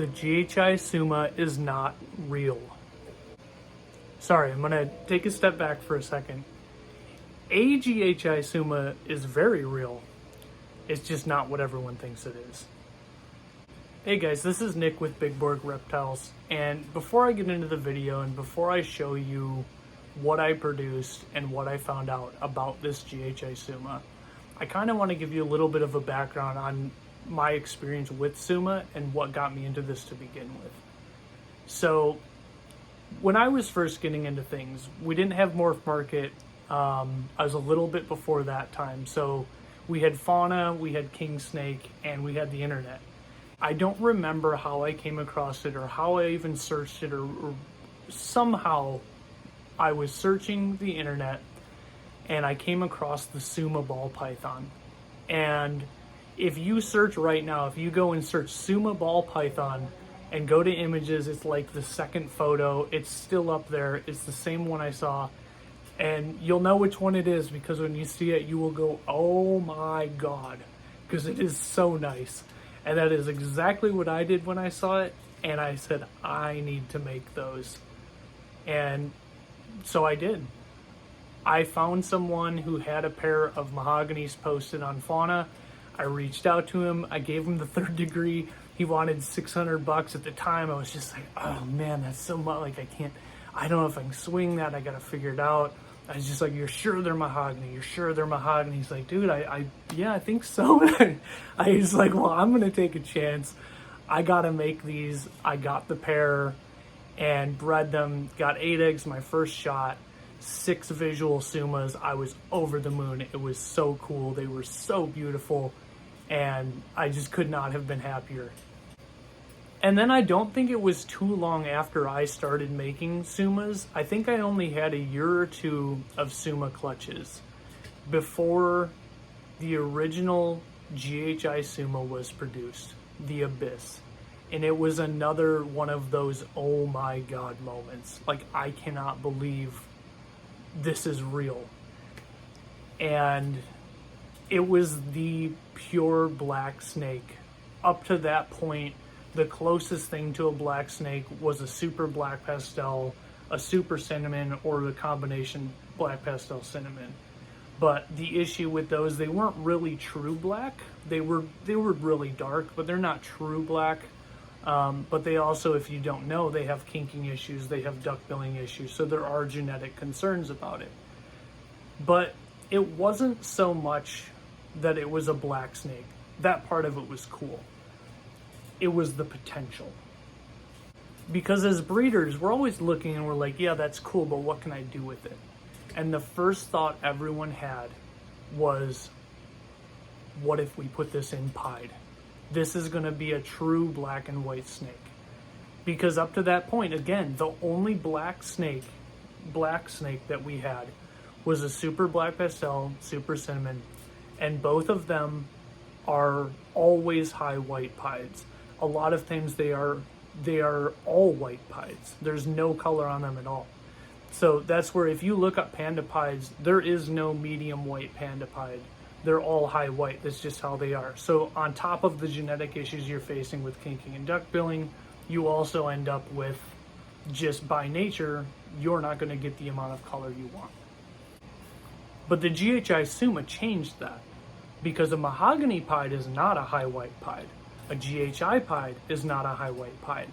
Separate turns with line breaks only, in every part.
the GHI Suma is not real. Sorry, I'm gonna take a step back for a second. A GHI Suma is very real. It's just not what everyone thinks it is. Hey guys, this is Nick with Big Borg Reptiles, and before I get into the video and before I show you what I produced and what I found out about this GHI Suma, I kind of want to give you a little bit of a background on my experience with Suma and what got me into this to begin with. So, when I was first getting into things, we didn't have Morph Market. I was a little bit before that time. So, we had Fauna, we had King Snake, and we had the internet. I don't remember how I came across it or how I even searched it, or somehow I was searching the internet and I came across the Suma ball python. And if you search right now, if you go and search Suma ball python and go to images, it's like the second photo. It's still up there. It's the same one I saw. And you'll know which one it is because when you see it, you will go, oh my God, because it is so nice. And that is exactly what I did when I saw it. And I said, I need to make those. And so I did. I found someone who had a pair of mahoganies posted on Fauna. I reached out to him. I gave him the 3rd degree. He wanted $600 at the time. I was just like, oh man, that's so much. Like, I don't know if I can swing that. I got to figure it out. I was just like, you're sure they're mahogany? You're sure they're mahogany? He's like, dude, yeah, I think so. I was like, well, I'm going to take a chance. I got to make these. I got the pair and bred them, got 8 eggs my first shot, 6 visual Sumas. I was over the moon. It was so cool. They were so beautiful. And I just could not have been happier. And then I don't think it was too long after I started making Sumas. I think I only had a year or two of Suma clutches before the original GHI Suma was produced, the Abyss. And it was another one of those oh my God moments. Like, I cannot believe this is real. And it was the pure black snake. Up to that point, the closest thing to a black snake was a super black pastel, a super cinnamon, or the combination black pastel cinnamon. But the issue with those, they weren't really true black. They were really dark, but they're not true black. But they also, if you don't know, they have kinking issues, they have duck-billing issues, so there are genetic concerns about it. But it wasn't so much that it was a black snake. That part of it was cool. It was the potential. Because as breeders, we're always looking and we're like, yeah, that's cool, but what can I do with it? And the first thought everyone had was, what if we put this in pied? This is going to be a true black and white snake. Because up to that point, again, the only black snake that we had was a super black pastel, super cinnamon, and both of them are always high white pieds. A lot of times they are all white pieds. There's no color on them at all. So that's where, if you look up panda pieds, there is no medium white panda pied. They're all high white. That's just how they are. So on top of the genetic issues you're facing with kinking and duck billing, you also end up with, just by nature, you're not going to get the amount of color you want. But the GHI Suma changed that, because a mahogany pied is not a high white pied. A GHI pied is not a high white pied.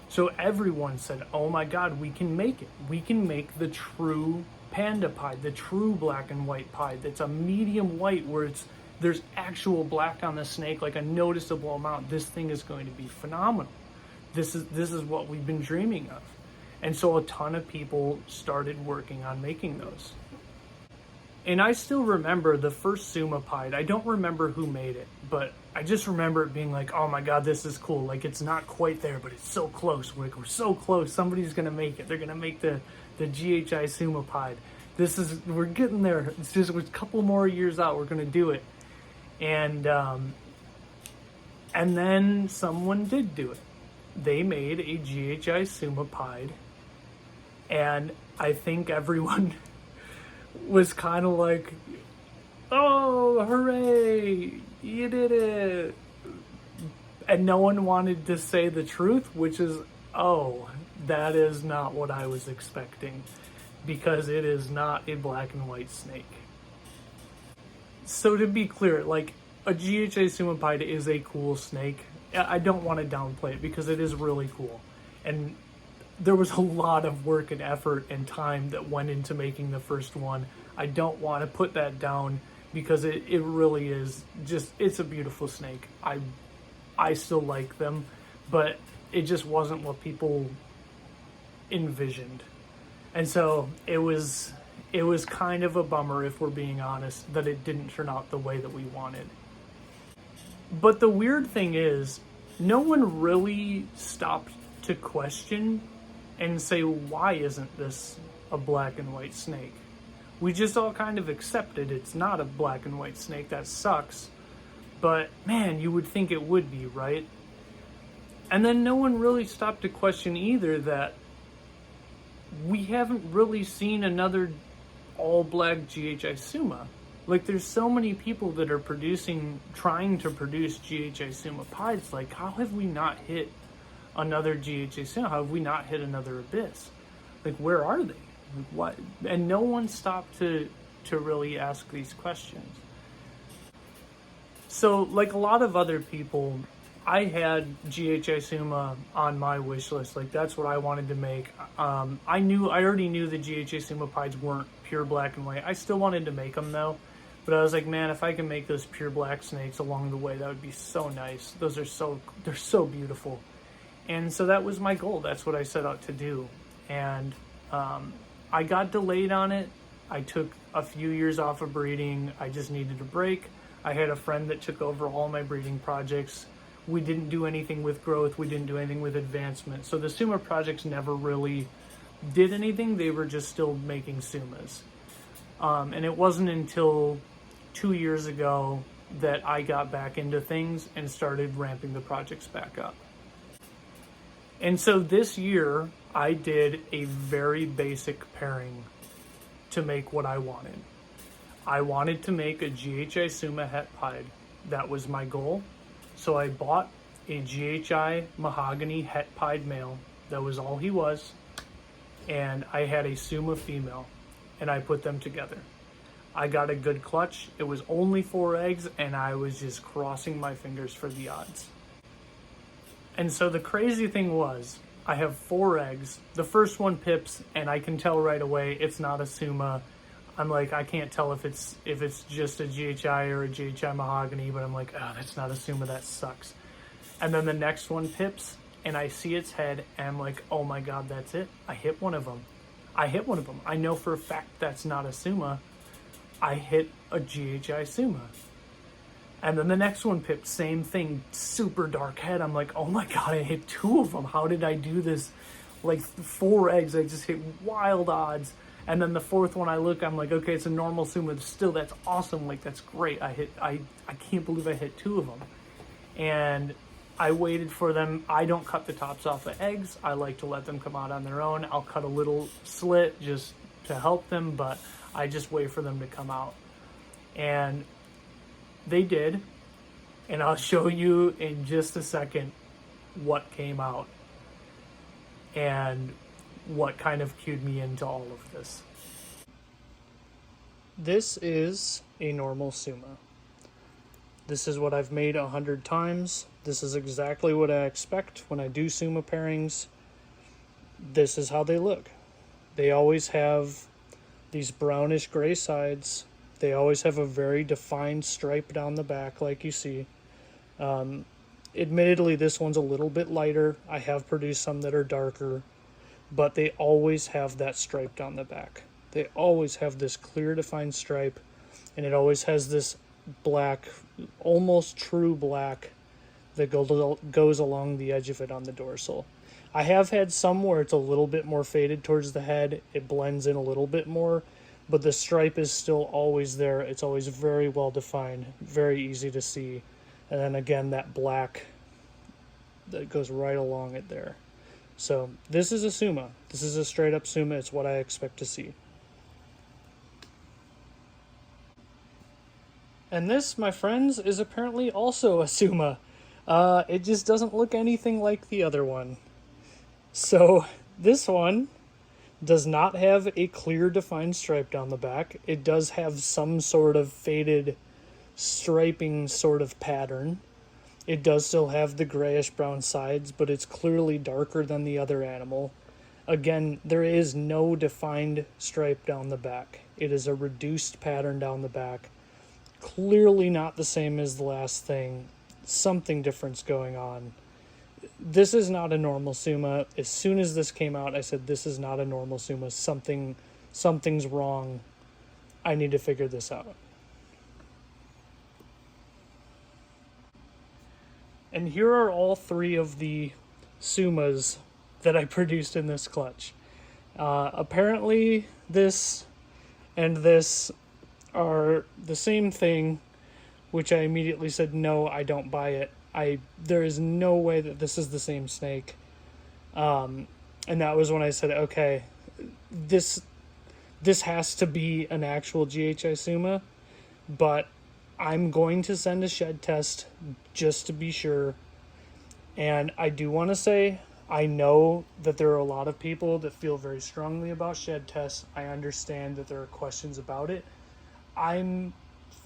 So everyone said, oh my God, we can make it. We can make the true panda pied, the true black and white pied. That's a medium white where there's actual black on the snake, like a noticeable amount. This thing is going to be phenomenal. This is what we've been dreaming of. And so a ton of people started working on making those. And I still remember the first Suma pied. I don't remember who made it, but I just remember it being like, oh my God, this is cool. Like, it's not quite there, but it's so close. We're so close. Somebody's going to make it. They're going to make the GHI Suma pied. We're getting there. It's just a couple more years out. We're going to do it. And then someone did do it. They made a GHI Suma pied. And I think everyone was kind of like, oh, hooray, you did it. And no one wanted to say the truth, which is, oh, that is not what I was expecting, because it is not a black and white snake. So to be clear, like, a GHI Suma Pied is a cool snake. I don't want to downplay it because it is really cool. And there was a lot of work and effort and time that went into making the first one. I don't want to put that down because it really is just, it's a beautiful snake. I still like them, but it just wasn't what people envisioned. And so it was kind of a bummer, if we're being honest, that it didn't turn out the way that we wanted. But the weird thing is, no one really stopped to question and say, why isn't this a black and white snake? We just all kind of accepted it's not a black and white snake. That sucks. But man, you would think it would be, right? And then no one really stopped to question either that we haven't really seen another all-black GHI Suma. Like, there's so many people that are trying to produce GHI Suma Pieds. Like, how have we not hit another GHI Suma? How have we not hit another Abyss? Like, where are they? Like, what? And no one stopped to really ask these questions. So, like a lot of other people, I had GHI Suma on my wish list. Like, that's what I wanted to make. I already knew the GHI Suma Pieds weren't pure black and white. I still wanted to make them though. But I was like, man, if I can make those pure black snakes along the way, that would be so nice. They're so beautiful. And so that was my goal. That's what I set out to do. And I got delayed on it. I took a few years off of breeding. I just needed a break. I had a friend that took over all my breeding projects. We didn't do anything with growth. We didn't do anything with advancement. So the Suma projects never really did anything. They were just still making Sumas. And it wasn't until 2 years ago that I got back into things and started ramping the projects back up. And so this year, I did a very basic pairing to make what I wanted. I wanted to make a GHI Suma Het Pied. That was my goal. So I bought a GHI Mahogany Het Pied male. That was all he was. And I had a Suma female. And I put them together. I got a good clutch. It was only 4 eggs, and I was just crossing my fingers for the odds. And so the crazy thing was, I have 4 eggs. The first one pips, and I can tell right away it's not a Suma. I'm like, I can't tell if it's just a GHI or a GHI Mahogany, but I'm like, oh, that's not a Suma, that sucks. And then the next one pips, and I see its head, and I'm like, oh my god, that's it. I hit one of them. I know for a fact that's not a Suma. I hit a GHI Suma. And then the next one pipped, same thing, super dark head. I'm like, oh my god, I hit 2 of them. How did I do this? Like 4 eggs, I just hit wild odds. And then the 4th one I look, I'm like, okay, it's a normal Suma. Still, that's awesome. Like, that's great. I can't believe I hit 2 of them. And I waited for them. I don't cut the tops off the eggs. I like to let them come out on their own. I'll cut a little slit just to help them, but I just wait for them to come out. And they did. And I'll show you in just a second what came out and what kind of cued me into all of this. This is a normal Suma. This is what I've made 100 times. This is exactly what I expect when I do Suma pairings. This is how they look. They always have these brownish gray sides. They always have a very defined stripe down the back like you see. Admittedly, this one's a little bit lighter. I have produced some that are darker, but they always have that stripe down the back. They always have this clear defined stripe, and it always has this black, almost true black, that goes along the edge of it on the dorsal. I have had some where it's a little bit more faded towards the head. It blends in a little bit more, but the stripe is still always there. It's always very well defined, very easy to see. And then again, that black that goes right along it there. So this is a Suma. This is a straight up Suma. It's what I expect to see. And this, my friends, is apparently also a Suma. It just doesn't look anything like the other one. So this one does not have a clear defined stripe down the back. It does have some sort of faded striping sort of pattern. It does still have the grayish brown sides, but it's clearly darker than the other animal. Again, there is no defined stripe down the back. It is a reduced pattern down the back. Clearly not the same as the last thing. Something different's going on. This is not a normal Suma. As soon as this came out, I said, this is not a normal Suma. Something's wrong. I need to figure this out. And here are all three of the Sumas that I produced in this clutch. Apparently this and this are the same thing, which I immediately said, no, I don't buy it. There is no way that this is the same snake. And that was when I said, okay, this has to be an actual GHI Suma, but I'm going to send a shed test just to be sure. And I do want to say, I know that there are a lot of people that feel very strongly about shed tests. I understand that there are questions about it. I'm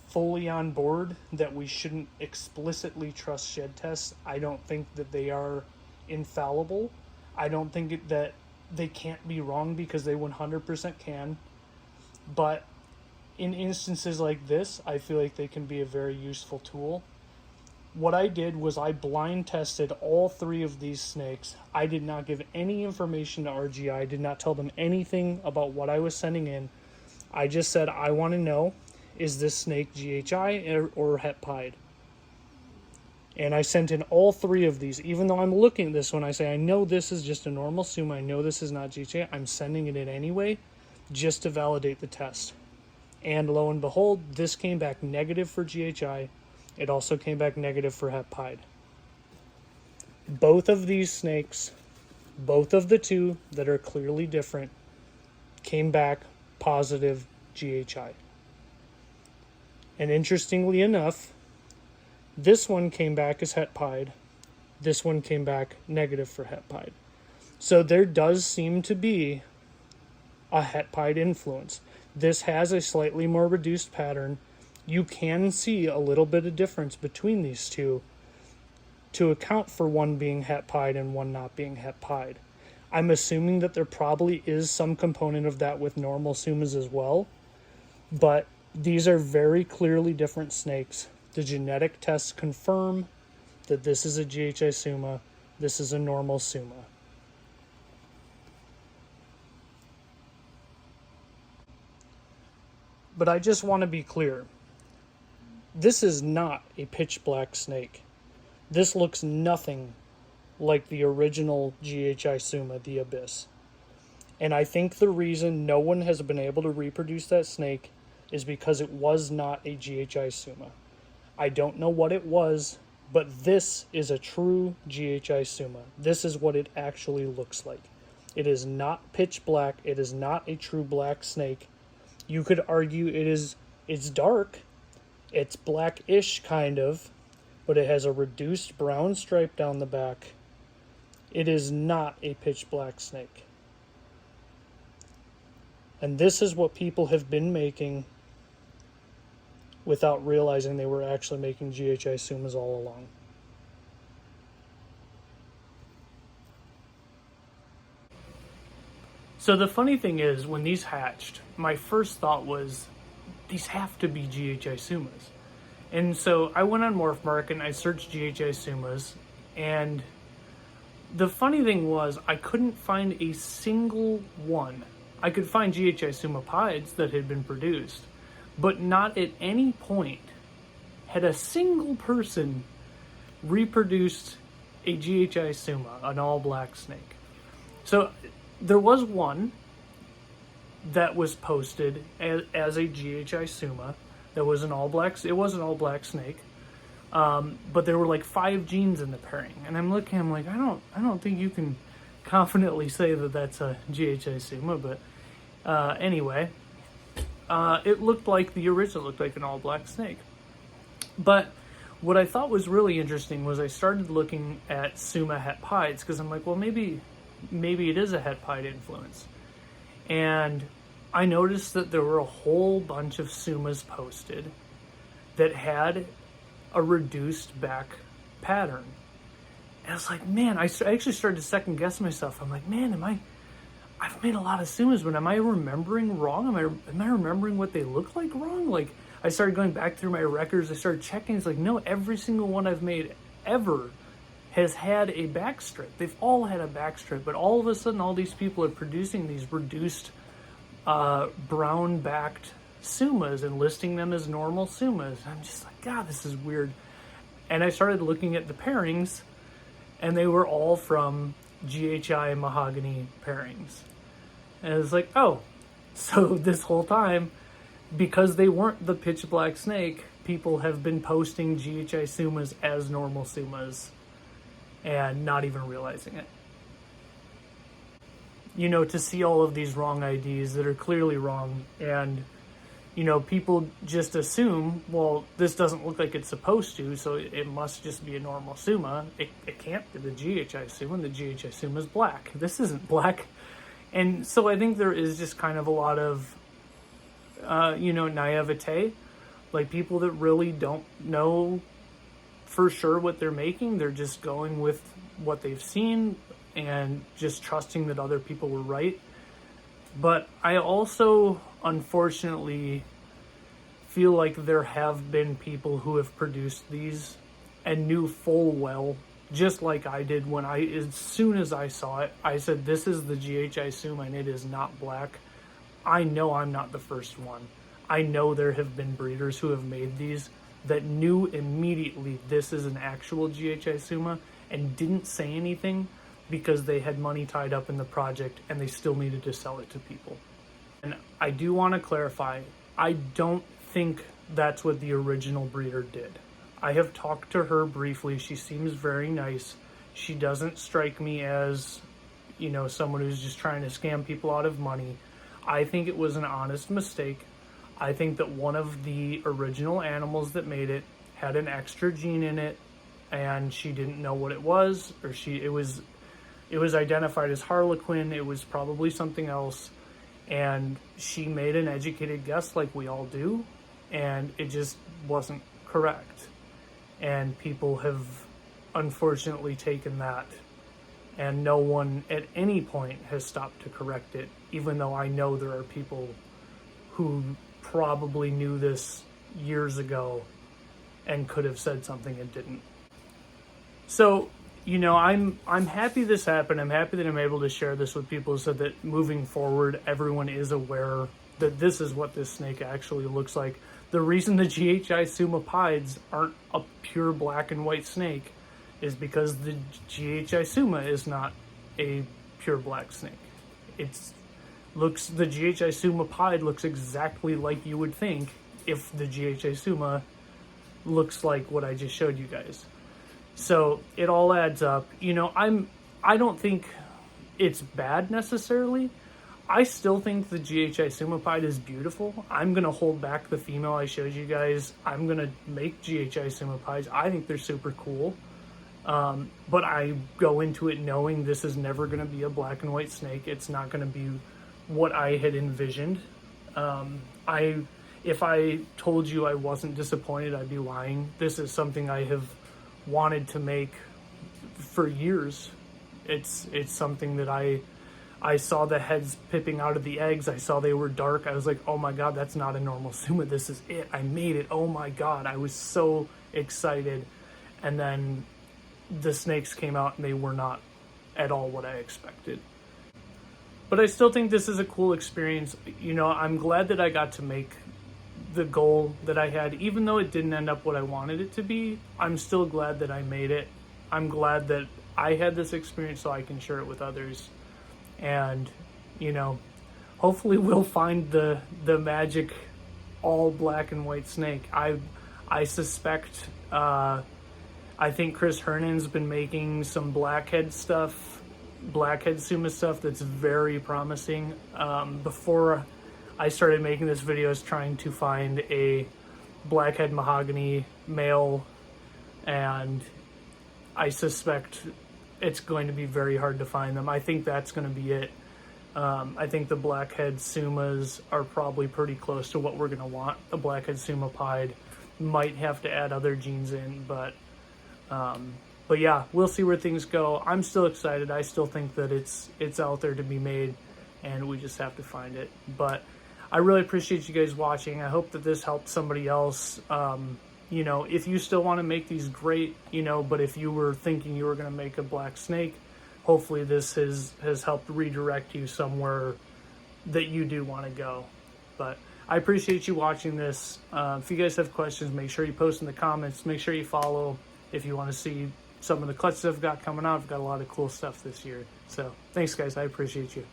fully on board that we shouldn't explicitly trust shed tests. I don't think that they are infallible. I don't think that they can't be wrong, because they 100% can. But in instances like this, I feel like they can be a very useful tool. What I did was I blind tested all three of these snakes. I did not give any information to RGI. I did not tell them anything about what I was sending in. I just said, I want to know, is this snake GHI or het pied? And I sent in all three of these. Even though I'm looking at this one, I say, I know this is just a normal Suma. I know this is not GHI. I'm sending it in anyway, just to validate the test. And lo and behold, this came back negative for GHI. It also came back negative for het pied. Both of these snakes, both of the two that are clearly different, came back positive GHI. And interestingly enough, this one came back as het pied. This one came back negative for het pied. So there does seem to be a het pied influence. This has a slightly more reduced pattern. You can see a little bit of difference between these two to account for one being het pied and one not being het pied. I'm assuming that there probably is some component of that with normal Sumas as well, but these are very clearly different snakes. The genetic tests confirm that this is a GHI Suma, this is a normal Suma. But I just want to be clear. This is not a pitch black snake. This looks nothing like the original GHI Suma, the Abyss. And I think the reason no one has been able to reproduce that snake is because it was not a GHI Suma. I don't know what it was, but this is a true GHI Suma. This is what it actually looks like. It is not pitch black. It is not a true black snake. You could argue it's dark. It's blackish kind of, but it has a reduced brown stripe down the back. It is not a pitch black snake. And this is what people have been making without realizing they were actually making GHI Sumas all along. So the funny thing is, when these hatched, my first thought was, these have to be GHI Sumas. And so I went on MorphMark and I searched GHI Sumas, and the funny thing was I couldn't find a single one. I could find GHI Suma pieds that had been produced, but not at any point had a single person reproduced a GHI Suma, an all-black snake. So there was one that was posted as a GHI Suma that was an all-black. It was an all-black snake, but there were like 5 genes in the pairing, and I'm looking. I'm like, I don't think you can confidently say that that's a GHI Suma. But anyway, it looked like the original looked like an all-black snake. But what I thought was really interesting was I started looking at Suma het pieds, because I'm like, well, maybe it is a het pied influence. And I noticed that there were a whole bunch of Sumas posted that had a reduced back pattern. And I was like, man, I actually started to second guess myself. I'm like, man, I've made a lot of Sumas, but am I remembering wrong? Am I remembering what they look like wrong? Like, I started going back through my records. I started checking. It's like, no, every single one I've made ever has had a back strip. They've all had a back strip, but all of a sudden, all these people are producing these reduced brown-backed Sumas and listing them as normal Sumas. I'm just like, God, this is weird. And I started looking at the pairings, and they were all from GHI mahogany pairings. And I was like, oh, so this whole time, because they weren't the pitch black snake, people have been posting GHI Sumas as normal Sumas and not even realizing it. You know, to see all of these wrong IDs that are clearly wrong, and, you know, people just assume, well, this doesn't look like it's supposed to, so it must just be a normal Suma. It can't be the GHI Suma. The GHI Suma is black. This isn't black. And so I think there is just kind of a lot of naivete, like people that really don't know for sure what they're making. They're just going with what they've seen and just trusting that other people were right. But I also, unfortunately, feel like there have been people who have produced these and knew full well, just like I did as soon as I saw it, I said, this is the GHI Suma and it is not black. I know I'm not the first one. I know there have been breeders who have made these that knew immediately this is an actual GHI Suma and didn't say anything because they had money tied up in the project and they still needed to sell it to people. And I do want to clarify, I don't think that's what the original breeder did. I have talked to her briefly. She seems very nice. She doesn't strike me as, you know, someone who's just trying to scam people out of money. I think it was an honest mistake. I think that one of the original animals that made it had an extra gene in it and she didn't know what it was, or it was identified as Harlequin. It was probably something else, and she made an educated guess like we all do, and it just wasn't correct. And people have unfortunately taken that, and no one at any point has stopped to correct it, even though I know there are people who probably knew this years ago and could have said something and didn't. So, you know, I'm happy this happened. I'm happy that I'm able to share this with people so that moving forward, everyone is aware that this is what this snake actually looks like. The reason the GHI Suma pieds aren't a pure black and white snake is because the GHI Suma is not a pure black snake. The GHI Suma pied looks exactly like you would think if the GHI Suma looks like what I just showed you guys. So it all adds up. You know, I don't think it's bad necessarily. I still think the GHI Suma pied is beautiful. I'm going to hold back the female I showed you guys. I'm going to make GHI Suma pieds. I think they're super cool. But I go into it knowing this is never going to be a black and white snake. It's not going to be what I had envisioned. If I told you I wasn't disappointed, I'd be lying. This is something I have wanted to make for years. It's something that I saw the heads pipping out of the eggs. I saw they were dark. I was like, oh my God, that's not a normal Suma. This is it. I made it. Oh my God. I was so excited. And then the snakes came out and they were not at all what I expected. But I still think this is a cool experience. You know, I'm glad that I got to make the goal that I had. Even though it didn't end up what I wanted it to be, I'm still glad that I made it. I'm glad that I had this experience so I can share it with others. And, you know, hopefully we'll find the magic all black and white snake. I suspect, I think Chris Hernan's been making some blackhead Suma stuff that's very promising. Before I started making this video, I was trying to find a blackhead mahogany male and I suspect it's going to be very hard to find them. I think that's going to be it. I think the blackhead Sumas are probably pretty close to what we're going to want. The blackhead Suma pied might have to add other genes in, but yeah, we'll see where things go. I'm still excited. I still think that it's out there to be made, and we just have to find it. But I really appreciate you guys watching. I hope that this helped somebody else. You know, if you still want to make these, great, you know, but if you were thinking you were going to make a black snake, hopefully this has helped redirect you somewhere that you do want to go. But I appreciate you watching this. If you guys have questions, make sure you post in the comments. Make sure you follow if you want to see some of the clutches I've got coming out. I've got a lot of cool stuff this year. So thanks, guys. I appreciate you.